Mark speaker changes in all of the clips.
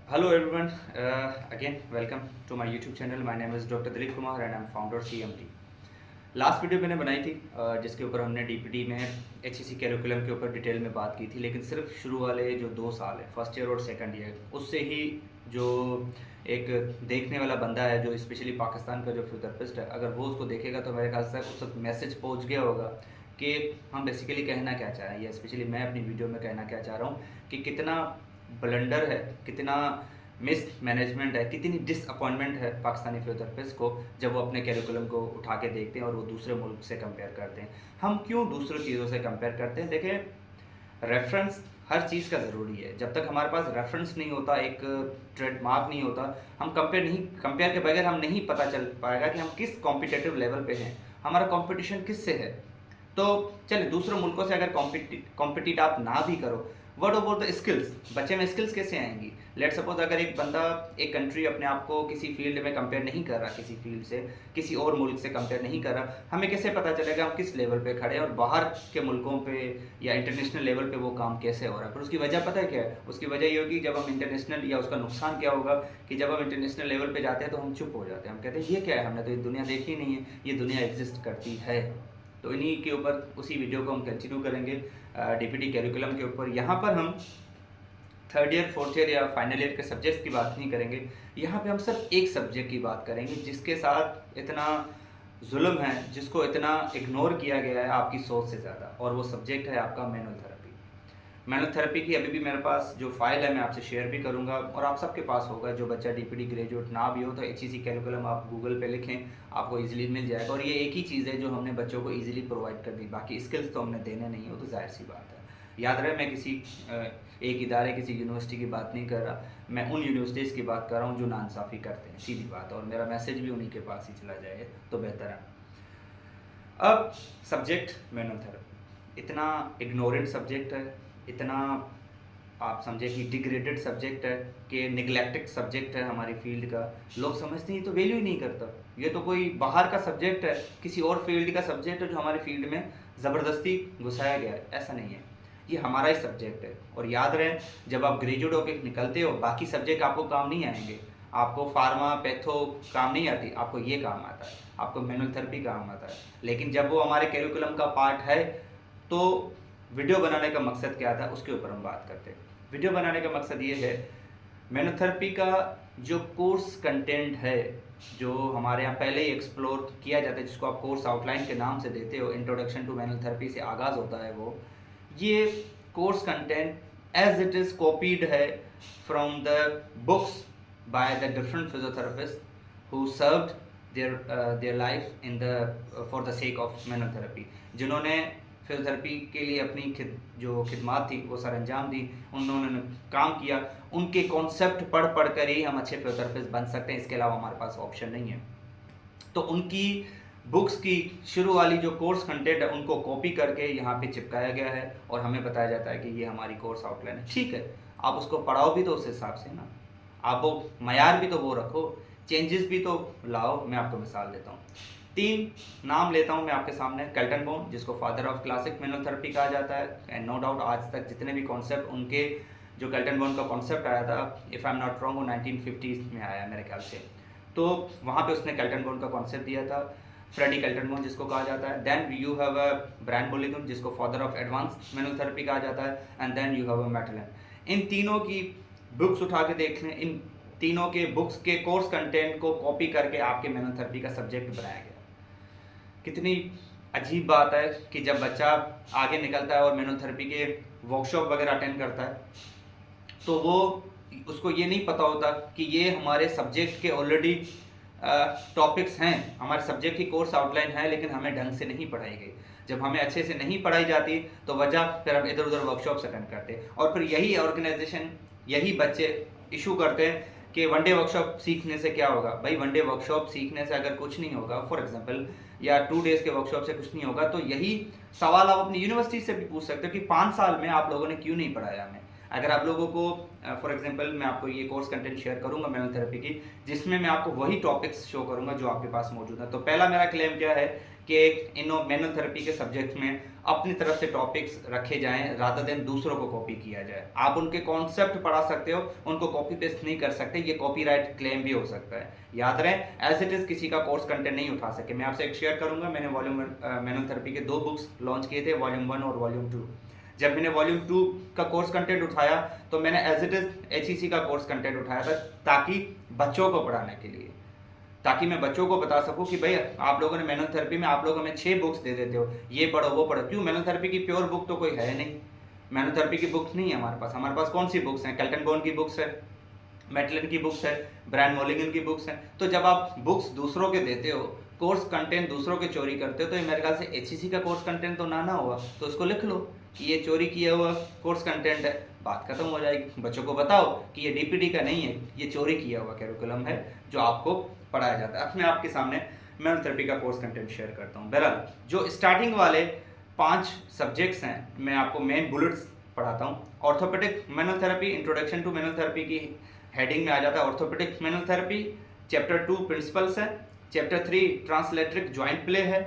Speaker 1: Hello everyone, again welcome to my YouTube channel. My name is Dr. Dilip Kumar and I'm founder CMD. Last video मैंने बनाई थी जिसके ऊपर हमने DPT में एचईसी कैरिकुलम के ऊपर डिटेल में बात की थी, लेकिन सिर्फ शुरू वाले जो 2 साल है, फर्स्ट ईयर और सेकंड ईयर, उससे ही जो एक देखने वाला बंदा है जो स्पेशली पाकिस्तान का जो फिजियोथेरेपिस्ट है, अगर वो उसको देखेगा तो मेरे ख्याल से उस वक्त मैसेज पहुंच गया होगा कि हम बेसिकली कहना क्या चाह रहे हैं, या स्पेशली मैं अपनी वीडियो में कहना क्या चाह रहा हूँ कि कितना ब्लंडर है, कितना मिस मैनेजमेंट है, कितनी डिसअपॉइंटमेंट है पाकिस्तानी फिजियोथेरेपिस्ट को जब वो अपने कैरिकुलम को उठा के देखते हैं और वो दूसरे मुल्क से कंपेयर करते हैं। हम क्यों दूसरी चीज़ों से कंपेयर करते हैं? देखिए, रेफरेंस हर चीज़ का ज़रूरी है। जब तक हमारे पास रेफरेंस नहीं होता, एक ट्रेडमार्क नहीं होता, हम कंपेयर के बगैर हम नहीं पता चल पाएगा कि हम किस कॉम्पिटिटिव लेवल पे हैं, हमारा कंपटीशन किससे है। तो चलिए, दूसरे मुल्कों से अगर कॉम्पिटिट आप ना भी करो, व्हाट अबाउट द स्किल्स? बच्चे में स्किल्स कैसे आएंगी? लेट सपोज अगर एक बंदा, एक कंट्री अपने आप को किसी फील्ड में कंपेयर नहीं कर रहा, किसी फील्ड से किसी और मुल्क से कंपेयर नहीं कर रहा, हमें कैसे पता चलेगा हम किस लेवल पे खड़े हैं और बाहर के मुल्कों पे या इंटरनेशनल लेवल पे वो काम कैसे हो रहा है? पर उसकी वजह पता है क्या है? उसकी वजह ये होगी, जब हम इंटरनेशनल, या उसका नुकसान क्या होगा कि जब हम इंटरनेशनल लेवल पे जाते हैं तो हम चुप हो जाते हैं, हम कहते हैं ये क्या है, हमने तो ये दुनिया देखी नहीं है, ये दुनिया एग्जिस्ट करती है। तो इन्हीं के ऊपर उसी वीडियो को हम कंटिन्यू करेंगे डीपीटी कैरिकुलम के ऊपर। यहाँ पर हम थर्ड ईयर, फोर्थ ईयर या फाइनल ईयर के सब्जेक्ट्स की बात नहीं करेंगे, यहाँ पे हम सिर्फ एक सब्जेक्ट की बात करेंगे जिसके साथ इतना जुल्म है, जिसको इतना इग्नोर किया गया है आपकी सोच से ज़्यादा, और वो सब्जेक्ट है आपका मैनुअल थेरेपी। मैनुअल थेरेपी की अभी भी मेरे पास जो फाइल है मैं आपसे शेयर भी करूंगा, और आप सबके पास होगा। जो बच्चा डीपीटी ग्रेजुएट ना भी हो तो एचईसी कैरिकुलम आप गूगल पे लिखें, आपको इजीली मिल जाएगा। और ये एक ही चीज़ है जो हमने बच्चों को इजीली प्रोवाइड कर दी, बाकी स्किल्स तो हमने देने नहीं हो, तो जाहिर सी बात है। याद रहे, मैं किसी एक इदारे, किसी यूनिवर्सिटी की बात नहीं कर रहा, मैं उन यूनिवर्सिटीज़ की बात कर रहा हूँ जो नाइंसाफ़ी करते हैं, सीधी बात है, और मेरा मैसेज भी उन्हीं के पास ही चला जाए तो बेहतर है। अब सब्जेक्ट मैनुअल थेरेपी इतना इग्नोरेंट सब्जेक्ट है, इतना आप समझे कि डिग्रेडेड सब्जेक्ट है, कि निगलेक्टेड सब्जेक्ट है हमारी फील्ड का। लोग समझते हैं ये तो वैल्यू ही नहीं करता, ये तो कोई बाहर का सब्जेक्ट है, किसी और फील्ड का सब्जेक्ट है जो हमारी फील्ड में ज़बरदस्ती घुसाया गया है। ऐसा नहीं है, ये हमारा ही सब्जेक्ट है। और याद रहे, जब आप ग्रेजुएट होकर निकलते हो, बाकी सब्जेक्ट आपको काम नहीं आएंगे। आपको फार्मा, पैथो काम नहीं आती, आपको ये काम आता है, आपको मैनुअल थेरेपी काम आता है। लेकिन जब वो हमारे कैरिकुलम का पार्ट है, तो वीडियो बनाने का मकसद क्या था, उसके ऊपर हम बात करते हैं। वीडियो बनाने का मकसद ये है, मैनुअल थेरेपी का जो कोर्स कंटेंट है, जो हमारे यहाँ पहले ही एक्सप्लोर किया जाता है, जिसको आप कोर्स आउटलाइन के नाम से देते हो, इंट्रोडक्शन टू मैनुअल थेरेपी से आगाज़ होता है वो, ये course content as it is copied है from the books by the different physiotherapist who served their life in the for the sake of manual therapy, जिन्होंने फिजियोथेरेपी के लिए अपनी जो खिदमात थी वो सर अंजाम दी, उन्होंने काम किया। उनके कॉन्सेप्ट पढ़ पढ़ कर ही हम अच्छे फिजियोथेरेपिस्ट बन सकते हैं, इसके अलावा हमारे पास ऑप्शन नहीं है। तो उनकी बुक्स की शुरू वाली जो कोर्स कंटेंट है, उनको कॉपी करके यहाँ पे चिपकाया गया है, और हमें बताया जाता है कि ये हमारी कोर्स आउटलाइन है। ठीक है, आप उसको पढ़ाओ भी तो उस हिसाब से ना, आप वो मयार भी तो वो रखो, चेंजेस भी तो लाओ। मैं आपको मिसाल देता हूँ, 3 नाम लेता हूँ मैं आपके सामने। कैल्टनबॉर्न, जिसको father of classic manual therapy कहा जाता है, एंड नो डाउट आज तक जितने भी कॉन्सेप्ट उनके, जो कैल्टनबॉर्न का कॉन्सेप्ट आया था, if I am not wrong, वो 1950s में आया मेरे ख्याल से, तो वहाँ पे उसने कैल्टनबॉर्न का कॉन्सेप्ट दिया था। फ्रेडी कैल्टनबॉर्न, जिसको कहा जाता है। Then you have a Brian Mulligan, जिसको father of advance manual therapy कहा जाता है, and then you have a Maitland. इन तीनों की बुक्स उठा के देख लें, इन तीनों के बुक्स के कोर्स कंटेंट को कॉपी करके आपके मैनुअल थेरेपी का सब्जेक्ट बनाया गया। कितनी अजीब बात है कि जब बच्चा आगे निकलता है और मैनुअल थेरेपी के वर्कशॉप वगैरह अटेंड करता है, तो वो उसको ये नहीं पता होता कि ये हमारे सब्जेक्ट के ऑलरेडी टॉपिक्स हैं, हमारे सब्जेक्ट की कोर्स आउटलाइन है, लेकिन हमें ढंग से नहीं पढ़ाई गई। जब हमें अच्छे से नहीं पढ़ाई जाती तो वजह फिर हम इधर उधर वर्कशॉप्स अटेंड करते, और फिर यही ऑर्गेनाइजेशन, यही बच्चे इशू करते हैं कि वन डे वर्कशॉप सीखने से क्या होगा। भाई, वन डे वर्कशॉप सीखने से अगर कुछ नहीं होगा, फॉर एग्जांपल, या 2 डेज़ के वर्कशॉप से कुछ नहीं होगा, तो यही सवाल आप अपनी यूनिवर्सिटी से भी पूछ सकते हो कि 5 साल में आप लोगों ने क्यों नहीं पढ़ाया हमें। अगर आप लोगों को, फॉर एग्जांपल, मैं आपको ये कोर्स कंटेंट शेयर करूंगा मैनुअल थेरेपी की, जिसमें मैं आपको वही टॉपिक्स शो करूंगा जो आपके पास मौजूद है। तो पहला मेरा क्लेम क्या है कि इन मैनुअल थेरेपी के सब्जेक्ट में अपनी तरफ से टॉपिक्स रखे जाएं रादर देन दूसरों को कॉपी किया जाए। आप उनके कॉन्सेप्ट पढ़ा सकते हो, उनको कॉपी पेस्ट नहीं कर सकते, ये कॉपीराइट क्लेम भी हो सकता है। याद रहे, एज इट इज़ किसी का कोर्स कंटेंट नहीं उठा सके। मैं आपसे एक शेयर करूंगा, मैंने वॉल्यूम मैनुअल थेरेपी के 2 बुक्स लॉन्च किए थे, वॉल्यूम 1 और वॉल्यूम 2। जब मैंने वॉल्यूम 2 का कोर्स कंटेंट उठाया तो मैंने एज इट इज़ HEC का कोर्स कंटेंट उठाया था, ताकि बच्चों को पढ़ाने के लिए, ताकि मैं बच्चों को बता सकूं कि भाई आप लोगों ने मैनुअल थेरेपी में आप लोग हमें 6 बुक्स दे देते हो, ये पढ़ो वो पढ़ो। क्यों? मैनुअल थेरेपी की प्योर बुक तो कोई है नहीं, मैनुअल थेरेपी की बुक नहीं है हमारे पास। हमारे पास कौन सी बुक्स हैं? केल्टन बोन की बुक्स है, मेटलन की बुक्स है, ब्रायन मोलिगन की बुक्स हैं। तो जब आप बुक्स दूसरों के देते हो, कोर्स कंटेंट दूसरों के चोरी करते हो, तो ये मेरे ख्याल से HEC का कोर्स कंटेंट तो ना हुआ, तो उसको लिख लो कि ये चोरी किया हुआ कोर्स कंटेंट है, बात खत्म हो जाएगी। बच्चों को बताओ कि ये DPT का नहीं है, ये चोरी किया हुआ कैरिकुलम है जो आपको पढ़ाया जाता है। अब मैं आपके सामने मैनुअल थेरेपी का कोर्स कंटेंट शेयर करता हूँ। बहरहाल जो स्टार्टिंग वाले 5 सब्जेक्ट्स हैं, मैं आपको मेन बुलेट्स पढ़ाता हूँ। Orthopaedic manual therapy, introduction to manual therapy की हेडिंग में आ जाता है orthopaedic manual therapy. Chapter 2 principles है, चैप्टर 3 ट्रांसलेटरिक जॉइंट प्ले है,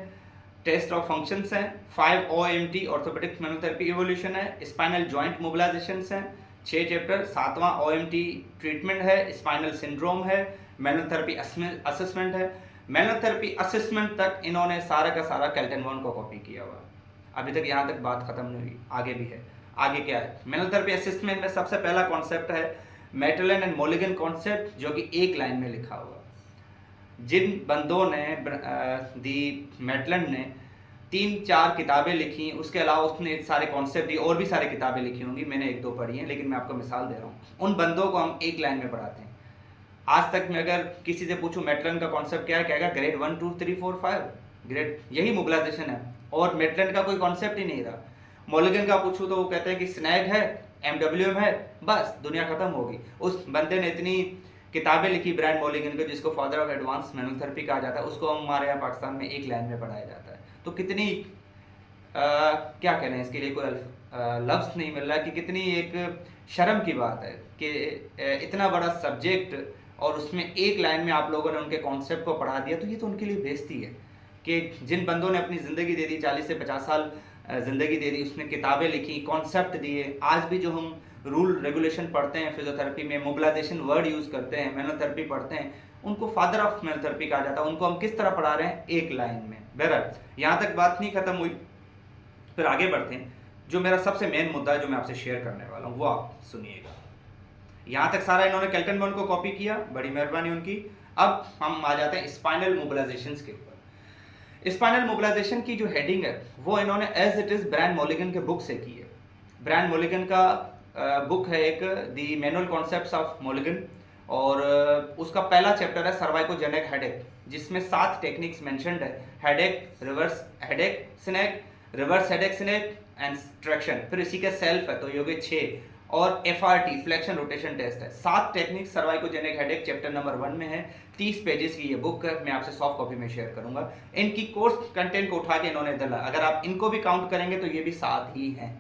Speaker 1: टेस्ट ऑफ फंक्शंस है, 5 OMT orthopaedic manual therapy evolution है, स्पाइनल जॉइंट मोबिलाइजेशंस हैं 6 चैप्टर, 7वां OMT ट्रीटमेंट है, स्पाइनल सिंड्रोम है, मैनुअल थेरेपी असेसमेंट है। मैनुअल थेरेपी असेसमेंट तक इन्होंने सारा का सारा केल्टन बोन को कॉपी किया हुआ। अभी तक यहाँ तक बात खत्म नहीं हुई, आगे भी है। आगे क्या है? मैनुअल थेरेपी असेसमेंट में सबसे पहला कॉन्सेप्ट है मेटलन एंड मोलिगन कॉन्सेप्ट, जो कि एक लाइन में लिखा हुआ। जिन बंदों ने दी मेटलन ने 3-4 किताबें लिखी, उसके अलावा उसने सारे कॉन्सेप्ट दी, और भी सारी किताबें लिखी होंगी, मैंने 1-2 पढ़ी हैं, लेकिन मैं आपको मिसाल दे रहा हूँ। उन बंदों को हम एक लाइन में पढ़ाते हैं। आज तक मैं अगर किसी से पूछूं मेटलन का कॉन्सेप्ट क्या है, कहेगा ग्रेड 1 2 3 4 5 ग्रेड, यही मोबिलाइजेशन है, और मेटलन का कोई कॉन्सेप्ट ही नहीं रहा। मोलिगन का पूछूं तो वो कहते हैं कि स्नैग है, MWM है, बस दुनिया खत्म होगी। उस बंदे ने इतनी किताबें लिखी ब्रायन मोलिगन को, जिसको father of advance manual therapy कहा जाता है, उसको हमारे यहाँ पाकिस्तान में एक लाइन में पढ़ाया जाता है। तो कितनी क्या कहना है इसके लिए, कोई लफ्ज़ नहीं मिल रहा कि कितनी एक शर्म की बात है कि इतना बड़ा सब्जेक्ट और उसमें एक लाइन में आप लोगों ने उनके कॉन्सेप्ट को पढ़ा दिया। तो ये तो उनके लिए बेइज्जती है कि जिन बंदों ने अपनी ज़िंदगी दे दी, 40 से 50 साल ज़िंदगी दे दी, उसने किताबें लिखी, कॉन्सेप्ट दिए। आज भी जो हम रूल रेगुलेशन पढ़ते हैं फिजियोथेरेपी में, मोबिलाइजेशन वर्ड यूज़ करते हैं, मैनुअल थेरेपी पढ़ते हैं, उनको फादर ऑफ मैनुअल थेरेपी कहा जाता है। उनको हम किस तरह पढ़ा रहे हैं? एक लाइन में। बहरहाल यहाँ तक बात नहीं खत्म हुई, फिर आगे बढ़ते हैं। जो मेरा सबसे मेन मुद्दा है जो मैं आपसे शेयर करने वाला हूँ, वो आप सुनिएगा। यहाँ तक सारा इन्होंने केल्टन बोन को कॉपी किया, बड़ी मेहरबानी उनकी। अब हम आ जाते हैं स्पाइनल मोबिलाइजेशंस के ऊपर। स्पाइनल मोबिलाइजेशन की जो हेडिंग है वो इन्होंने एज इट इज़ ब्रायन मोलिगन के बुक से की है। ब्रायन मोलिगन का बुक है एक, the manual concepts of Mulligan, और उसका पहला चैप्टर है सर्वाइकोजेनिक हेडेक, जिसमें 7 टेक्निक्स मेंशन्ड है। Headache, reverse headache snag, reverse headache snag and traction. फिर इसी के सेल्फ है, तो ये हो गए 6, और FRT फ्लेक्शन रोटेशन टेस्ट है। 7 टेक्निक्स सर्वाइकोजेनिक हेडेक चैप्टर नंबर 1 में है। 30 पेजेस की ये बुक है, मैं आपसे सॉफ्ट कॉपी में शेयर करूंगा। इनकी कोर्स कंटेंट को उठा के इन्होंने डाला, अगर आप इनको भी काउंट करेंगे तो ये भी 7 ही हैं।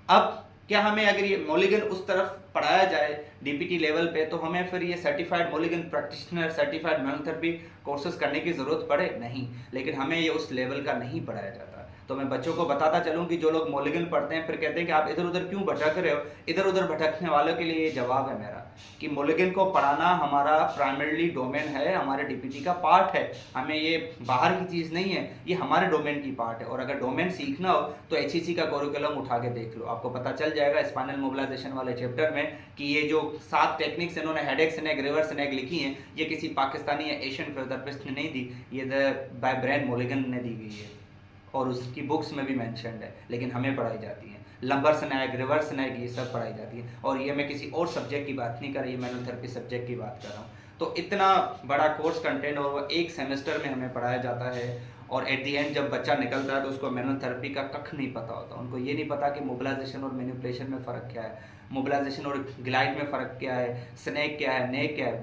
Speaker 1: अब क्या हमें अगर ये मोलिगन उस तरफ पढ़ाया जाए DPT लेवल पे, तो हमें फिर ये certified Mulligan practitioner, certified manual therapy courses करने की ज़रूरत पड़े? नहीं, लेकिन हमें ये उस लेवल का नहीं पढ़ाया जाता। तो मैं बच्चों को बताता चलूँ कि जो लोग मोलिगन पढ़ते हैं फिर कहते हैं कि आप इधर उधर क्यों भटक रहे हो, इधर उधर भटकने वालों के लिए ये जवाब है मेरा कि मोलिगन को पढ़ाना हमारा प्राइमरीली डोमेन है, हमारे DPT का पार्ट है। हमें ये बाहर की चीज़ नहीं है, ये हमारे डोमेन की पार्ट है। और अगर डोमेन सीखना हो तो HEC का करिकुलम उठा के देख लो, आपको पता चल जाएगा स्पाइनल मोबिलाइजेशन वाले चैप्टर में कि ये जो 7 टेक्निक्स इन्होंने हेडेक स्नैक, रिवर्स स्नैक लिखी हैं, ये किसी पाकिस्तानी या एशियन फिजियोथेरेपिस्ट ने नहीं दी, ये बाय ब्रायन मोलिगन ने दी गई है, और उसकी बुक्स में भी मेंशन्ड है, लेकिन हमें पढ़ाई जाती है। लंबर स्नैक, रिवर्स स्नैक, ये सब पढ़ाई जाती है। और ये मैं किसी और सब्जेक्ट की बात नहीं कर रही, मैनुअल थेरेपी सब्जेक्ट की बात कर रहा हूँ। तो इतना बड़ा कोर्स कंटेंट, और वो एक सेमेस्टर में हमें पढ़ाया जाता है, और एट दी एंड जब बच्चा निकलता है तो उसको मैनुअल थेरेपी का कख नहीं पता होता। उनको ये नहीं पता कि मोबिलाइजेशन और मैनिपुलेशन में फ़र्क क्या है, मोबिलाइजेशन और ग्लाइड में फ़र्क क्या है, स्नैक क्या है, नेक क्या है।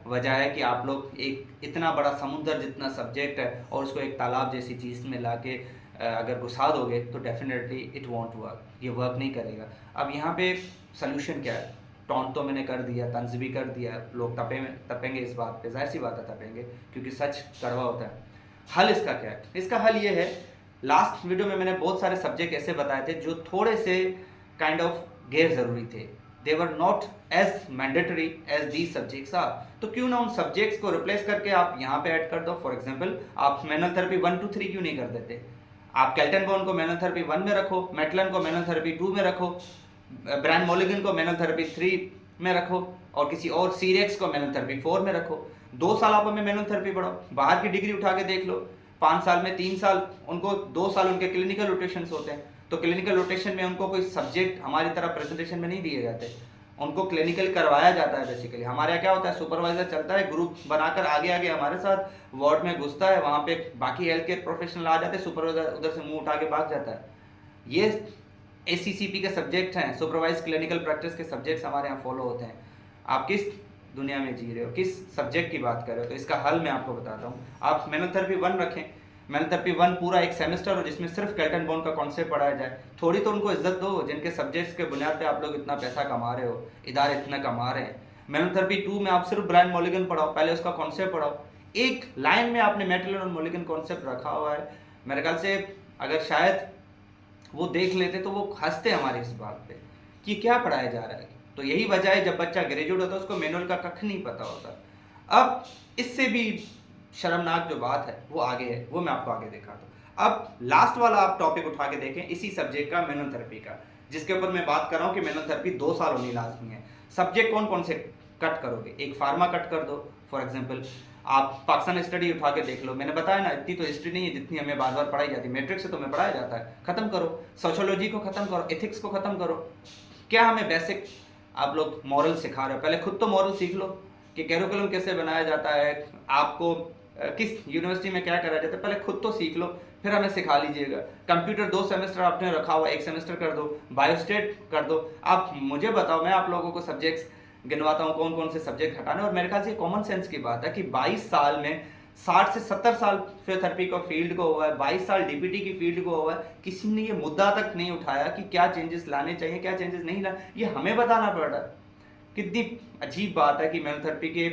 Speaker 1: वजह है कि आप लोग एक इतना बड़ा समुद्र जितना सब्जेक्ट है और उसको एक तालाब जैसी चीज़ में ला के अगर घुसा दोगे तो डेफिनेटली इट वॉन्ट वर्क, ये वर्क नहीं करेगा। अब यहाँ पे सल्यूशन क्या है? टॉन्ट तो मैंने कर दिया, तंज भी कर दिया, लोग तपेंगे इस बात पे, जाहिर सी बात है तपेंगे, क्योंकि सच कड़वा होता है। हल इसका क्या है? इसका हल ये है, लास्ट वीडियो में मैंने बहुत सारे सब्जेक्ट ऐसे बताए थे जो थोड़े से काइंड ऑफ गैर ज़रूरी थे, they were not as mandatory as these subjects are. तो क्यों ना उन सब्जेक्ट्स को रिप्लेस करके आप यहाँ पे ऐड कर दो। फॉर एग्जाम्पल आप मैनुअल थेरेपी 1 to 3 क्यों नहीं कर देते? आप केल्टनबॉर्न को मैनुअल थेरेपी 1 में रखो, मेटलन को मैनुअल थेरेपी 2 में रखो, ब्रायन मॉलिगन को मैनुअल थेरेपी 3 में रखो, और किसी और सीरेक्स को मैनुअल थेरेपी 4 में रखो। 2 साल आप हमें मैनुअल थेरेपी पढ़ाओ, बाहर की डिग्री उठा के देख लो, 5 साल में 3 साल उनको, 2 साल उनके क्लिनिकल रोटेशंस होते हैं। तो क्लिनिकल रोटेशन में उनको कोई सब्जेक्ट हमारी तरह प्रेजेंटेशन में नहीं दिए जाते, उनको क्लिनिकल करवाया जाता है। बेसिकली हमारे यहाँ क्या होता है, सुपरवाइजर चलता है, ग्रुप बनाकर आगे आगे हमारे साथ वार्ड में घुसता है, वहाँ पे बाकी हेल्थ केयर प्रोफेशनल आ जाते हैं, सुपरवाइजर उधर से मुंह उठा के भाग जाता है। ये ACCP के सब्जेक्ट हैं, सुपरवाइज क्लिनिकल प्रैक्टिस के सब्जेक्ट्स हमारे यहाँ फॉलो होते हैं। आप किस दुनिया में जी रहे हो, किस सब्जेक्ट की बात कर रहे हो? तो इसका हल मैं आपको बताता हूँ। आप मैनुअल थेरेपी 1 रखें, मैनुअल थेरेपी 1 पूरा एक सेमेस्टर हो जिसमें सिर्फ केल्टनबॉर्न का कॉन्सेप्ट पढ़ाया जाए। थोड़ी तो उनको इज्जत दो जिनके सब्जेक्ट्स के बुनियाद पे आप लोग इतना पैसा कमा रहे हो, इदारे इतना कमा रहे हैं। मैनुअल थेरेपी 2 में आप सिर्फ ब्रायन मॉलिगन पढ़ाओ, पहले उसका कॉन्सेप्ट पढ़ाओ। एक लाइन में आपने मेटलन और मॉलिगन कॉन्सेप्ट रखा हुआ है। मेरे ख्याल से अगर शायद वो देख लेते तो वो हंसते हमारी इस बात पे कि क्या पढ़ाया जा रहा है। तो यही वजह है जब बच्चा ग्रेजुएट होता है उसको मैनुअल का कख नहीं पता होता। अब इससे भी शर्मनाक जो बात है वो आगे है, वो मैं आपको आगे दिखाता हूँ। अब लास्ट वाला आप टॉपिक उठा के देखें इसी सब्जेक्ट का, मैनुअल थेरेपी का, जिसके ऊपर मैं बात कर रहा हूँ कि मैनुअल थेरेपी 2 साल होनी लाजमी है। सब्जेक्ट कौन कौन से कट करोगे? एक फार्मा कट कर दो। फॉर एग्जाम्पल आप पाकिस्तान स्टडी उठा के देख लो, मैंने बताया ना इतनी तो हिस्ट्री नहीं है जितनी हमें बार बार पढ़ाई जाती है, मैट्रिक से तो हमें पढ़ाया जाता है, खत्म करो। सोशियोलॉजी को खत्म करो, एथिक्स को खत्म करो। क्या हमें बेसिक आप लोग मॉरल सिखा रहे हो? पहले खुद तो मॉरल सीख लो कि कैरिकुलम कैसे बनाया जाता है, आपको किस यूनिवर्सिटी में क्या कराया जाता है, पहले खुद तो सीख लो, फिर हमें सिखा लीजिएगा। कंप्यूटर 2 सेमेस्टर आपने रखा हुआ, 1 सेमेस्टर कर दो, बायोस्टेट कर दो। आप मुझे बताओ, मैं आप लोगों को सब्जेक्ट्स गिनवाता हूँ कौन कौन से सब्जेक्ट हटाने। और मेरे ख्याल से कॉमन सेंस की बात है कि 22 साल में 60 से 70 साल फिजियोथेरेपी को फील्ड को हुआ है, 22 साल DPT की फील्ड को हुआ है, किसी ने ये मुद्दा तक नहीं उठाया कि क्या चेंजेस लाने चाहिए, क्या चेंजेस नहीं लाने, ये हमें बताना पड़ रहा है। कितनी अजीब बात है कि मैनुअल थेरेपी के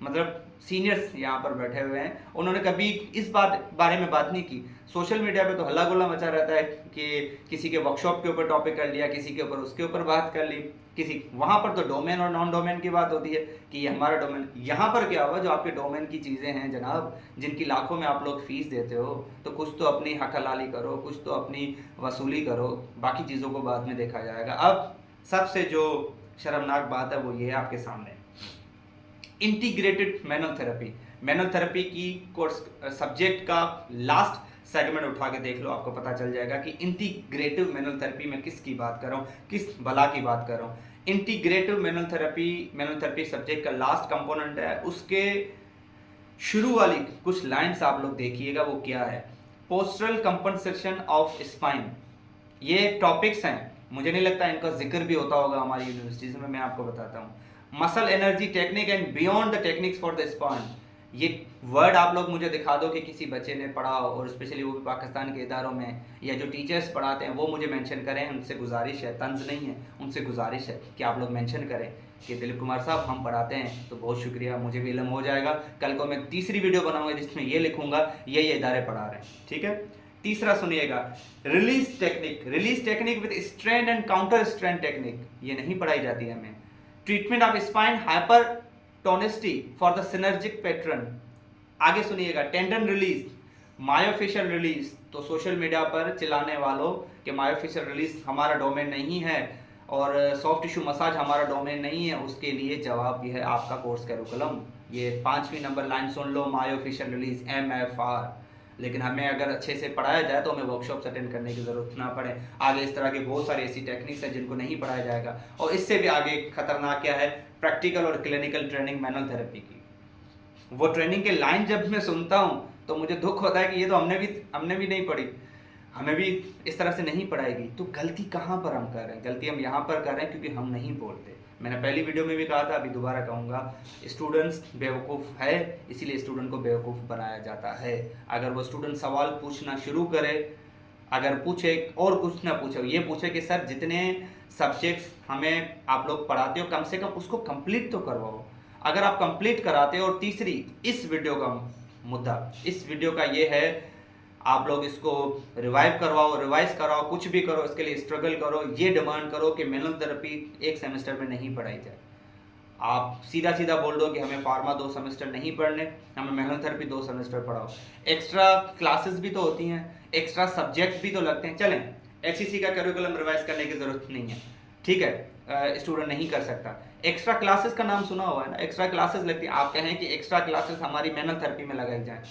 Speaker 1: मतलब सीनियर्स यहाँ पर बैठे हुए हैं, उन्होंने कभी इस बारे में बात नहीं की। सोशल मीडिया पे तो हल्ला गुल्ला मचा रहता है कि किसी के वर्कशॉप के ऊपर टॉपिक कर लिया, किसी के ऊपर उसके ऊपर बात कर ली, किसी वहाँ पर तो डोमेन और नॉन डोमेन की बात होती है कि ये हमारा डोमेन। यहाँ पर क्या हुआ, जो आपके डोमेन की चीज़ें हैं जनाब, जिनकी लाखों में आप लोग फीस देते हो, तो कुछ तो अपनी हक हलाली करो, कुछ तो अपनी वसूली करो, बाकी चीज़ों को बाद में देखा जाएगा। अब सबसे जो शर्मनाक बात है वो ये है आपके सामने, integrated manual therapy. Manual therapy की कोर्स सब्जेक्ट का लास्ट सेगमेंट उठा के देख लो, आपको पता चल जाएगा कि इंटीग्रेटिव मैनुअल थेरेपी में किसकी बात कर रहा हूँ, किस भला की बात कर रहा हूँ। इंटीग्रेटिव मैनुअल थेरेपी सब्जेक्ट का लास्ट कंपोनेंट है, उसके शुरू वाली कुछ लाइन्स आप लोग देखिएगा वो क्या है। पोस्टरल कंपनसेशन ऑफ स्पाइन, ये टॉपिक्स हैं, मुझे नहीं लगता इनका जिक्र भी होता होगा हमारी यूनिवर्सिटीज में, मैं आपको बताता हूँ। Muscle energy technique and beyond the techniques for the spine, ये वर्ड आप लोग मुझे दिखा दो कि किसी बच्चे ने पढ़ा हो, और स्पेशली वो भी पाकिस्तान के इदारों में, या जो टीचर्स पढ़ाते हैं वो मुझे मेंशन करें। उनसे गुजारिश है, तंज नहीं है, उनसे गुजारिश है कि आप लोग मेंशन करें कि दिलीप कुमार साहब हम पढ़ाते हैं, तो बहुत शुक्रिया, मुझे भी इल्म हो जाएगा। कल को मैं तीसरी वीडियो बनाऊंगा जिसमें ये लिखूंगा ये इदारे पढ़ा रहे हैं, ठीक है। तीसरा सुनिएगा, release technique with strain and counter strain technique, ये नहीं पढ़ाई जाती है हमें। Treatment of spine hypertonicity for the synergic pattern. आगे सुनिएगा, टेंडन रिलीज, मायोफेशियल रिलीज। तो सोशल मीडिया पर चिल्लाने वालों कि मायोफेशियल रिलीज हमारा डोमेन नहीं है और सॉफ्ट टिश्यू मसाज हमारा डोमेन नहीं है, उसके लिए जवाब ये है आपका कोर्स कैरिकुलम। ये 5वीं नंबर लाइन सुन लो, मायोफेशियल रिलीज MFR। लेकिन हमें अगर अच्छे से पढ़ाया जाए तो हमें वर्कशॉप्स अटेंड करने की ज़रूरत ना पड़े। आगे इस तरह के बहुत सारी ऐसी टेक्निक्स हैं जिनको नहीं पढ़ाया जाएगा। और इससे भी आगे खतरनाक क्या है, प्रैक्टिकल और क्लिनिकल ट्रेनिंग मैनुअल थेरेपी की। वो ट्रेनिंग के लाइन जब मैं सुनता हूँ तो मुझे दुख होता है कि ये तो हमने भी नहीं पढ़ी, हमें भी इस तरह से नहीं पढ़ाएगी। तो गलती कहाँ पर हम कर रहे हैं? गलती हम यहाँ पर कर रहे हैं क्योंकि हम नहीं बोलते। मैंने पहली वीडियो में भी कहा था, अभी दोबारा कहूँगा, स्टूडेंट्स बेवकूफ़ है, इसीलिए स्टूडेंट को बेवकूफ़ बनाया जाता है। अगर वो स्टूडेंट सवाल पूछना शुरू करे, अगर पूछे और कुछ ना पूछे, ये पूछे कि सर जितने सब्जेक्ट्स हमें आप लोग पढ़ाते हो कम से कम उसको कंप्लीट तो करवाओ। अगर आप कंप्लीट कराते हो, और तीसरी इस वीडियो का मुद्दा, इस वीडियो का ये है, आप लोग इसको रिवाइज करवाओ, कुछ भी करो, इसके लिए स्ट्रगल करो, ये डिमांड करो कि मैनुअल थेरेपी एक सेमेस्टर में नहीं पढ़ाई जाए। आप सीधा सीधा बोल दो कि हमें फार्मा 2 सेमेस्टर नहीं पढ़ने, हमें मैनुअल थेरेपी 2 सेमेस्टर पढ़ाओ। एक्स्ट्रा क्लासेस भी तो होती हैं, एक्स्ट्रा सब्जेक्ट भी तो लगते हैं। चलें, एचईसी का करिकुलम रिवाइज करने की ज़रूरत नहीं है, ठीक है, स्टूडेंट नहीं कर सकता। एक्स्ट्रा क्लासेस का नाम सुना हुआ है ना, एक्स्ट्रा क्लासेस लगती हैं। आप कहें कि एक्स्ट्रा क्लासेस हमारी मैनुअल थेरेपी में लगाई जाए,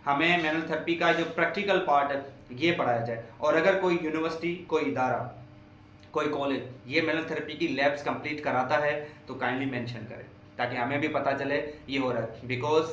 Speaker 1: हमें मैनुअल थेरेपी का जो प्रैक्टिकल पार्ट है ये पढ़ाया जाए। और अगर कोई यूनिवर्सिटी, कोई इदारा, कोई कॉलेज ये मैनुअल थेरेपी की लैब्स कंप्लीट कराता है तो काइंडली मेंशन करें, ताकि हमें भी पता चले ये हो रहा है। Because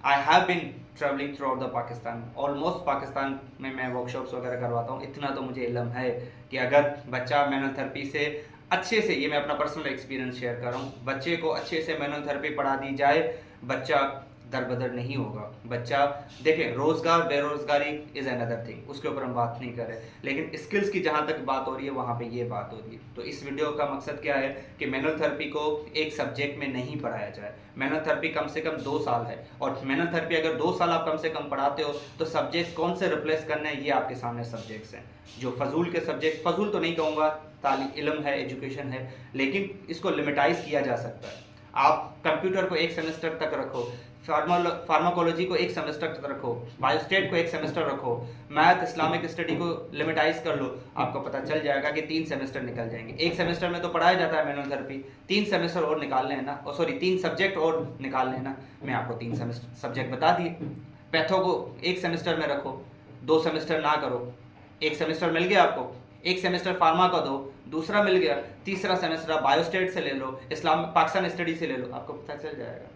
Speaker 1: I have been travelling throughout the Pakistan, almost Pakistan में मैं वर्कशॉप्स वगैरह करवाता हूँ। इतना तो मुझे इल्म है कि अगर बच्चा मैनुअल थेरेपी से अच्छे से, ये मैं अपना पर्सनल एक्सपीरियंस शेयर कर रहा हूँ, बच्चे को अच्छे से मैनुअल थेरेपी पढ़ा दी जाए, बच्चा दर बदर नहीं होगा। बच्चा देखें, रोजगार बेरोजगारी इज अनदर थिंग, उसके ऊपर हम बात नहीं कर रहे, लेकिन स्किल्स की जहाँ तक बात हो रही है वहाँ पे ये बात हो रही है। तो इस वीडियो का मकसद क्या है कि मैनुअल थेरेपी को एक सब्जेक्ट में नहीं पढ़ाया जाए। मैनुअल थेरेपी कम से कम 2 साल है, और मैनुअल थेरेपी अगर 2 साल आप कम से कम पढ़ाते हो तो सब्जेक्ट कौन से रिप्लेस करने हैं, ये आपके सामने सब्जेक्ट्स हैं। जो फजूल के सब्जेक्ट, फजूल तो नहीं कहूँगा, इल्म है, एजुकेशन है, लेकिन इसको लिमिटाइज किया जा सकता है। आप कंप्यूटर को 1 सेमेस्टर तक रखो, फार्माकोलॉजी को 1 सेमेस्टर तक रखो, बायोस्टेट को 1 सेमेस्टर रखो, मैथ इस्लामिक स्टडी को लिमिटाइज कर लो, आपको पता चल जाएगा कि 3 सेमेस्टर निकल जाएंगे। 1 सेमेस्टर में तो पढ़ाया जाता है मैनुअल थेरेपी, 3 सेमेस्टर और निकालने हैं ना, और सॉरी 3 सब्जेक्ट और निकालने हैं ना। मैं आपको 3 सेमेस्टर सब्जेक्ट बता दिए। पैथो को 1 सेमेस्टर में रखो, 2 सेमेस्टर ना करो। 1 सेमेस्टर मिल गया आपको, 1 सेमेस्टर फार्मा का दो, दूसरा मिल गया, तीसरा सेमेस्टर आप बायोस्टेट से ले लो, इस्लाम पाकिस्तान स्टडी से ले लो, आपको पता चल जाएगा।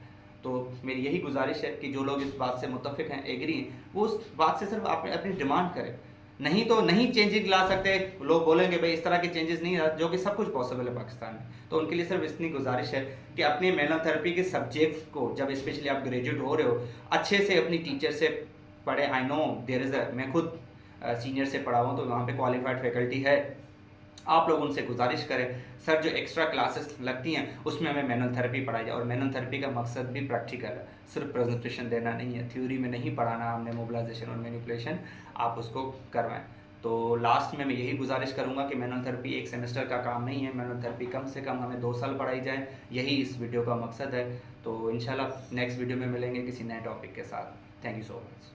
Speaker 1: तो मेरी यही गुजारिश है कि जो लोग इस बात से मुत्तफिक हैं, एग्री हैं, वो उस बात से सिर्फ अपनी डिमांड करें। नहीं तो नहीं चेंजेस ला सकते, लोग बोलेंगे भाई इस तरह के चेंजेस नहीं आ, जो कि सब कुछ पॉसिबल है पाकिस्तान में। तो उनके लिए सिर्फ इतनी गुजारिश है कि अपने मैनुअल थेरेपी के सब्जेक्ट्स को, जब स्पेशली आप ग्रेजुएट हो रहे हो, अच्छे से अपनी टीचर से पढ़े। आई नो देयर इज़ मैं खुद सीनियर से पढ़ा हूँ, तो वहाँ पे क्वालिफाइड फैकल्टी है। आप लोग उनसे गुजारिश करें, सर जो एक्स्ट्रा क्लासेस लगती हैं उसमें हमें मैनुअल थेरेपी पढ़ाई जाए। और मैनुअल थेरेपी का मकसद भी प्रैक्टिकल है, सिर्फ प्रेजेंटेशन देना नहीं है, थ्योरी में नहीं पढ़ाना हमने मोबिलाइजेशन और मैनिपुलेशन, आप उसको करवाएं। तो लास्ट में मैं यही गुजारिश करूंगा कि मैनुअल थेरेपी 1 सेमेस्टर का काम नहीं है, मैनुअल थेरेपी कम से कम हमें 2 साल पढ़ाई जाए, यही इस वीडियो का मकसद है। तो इंशाल्लाह नेक्स्ट वीडियो में मिलेंगे किसी नए टॉपिक के साथ। Thank you so much.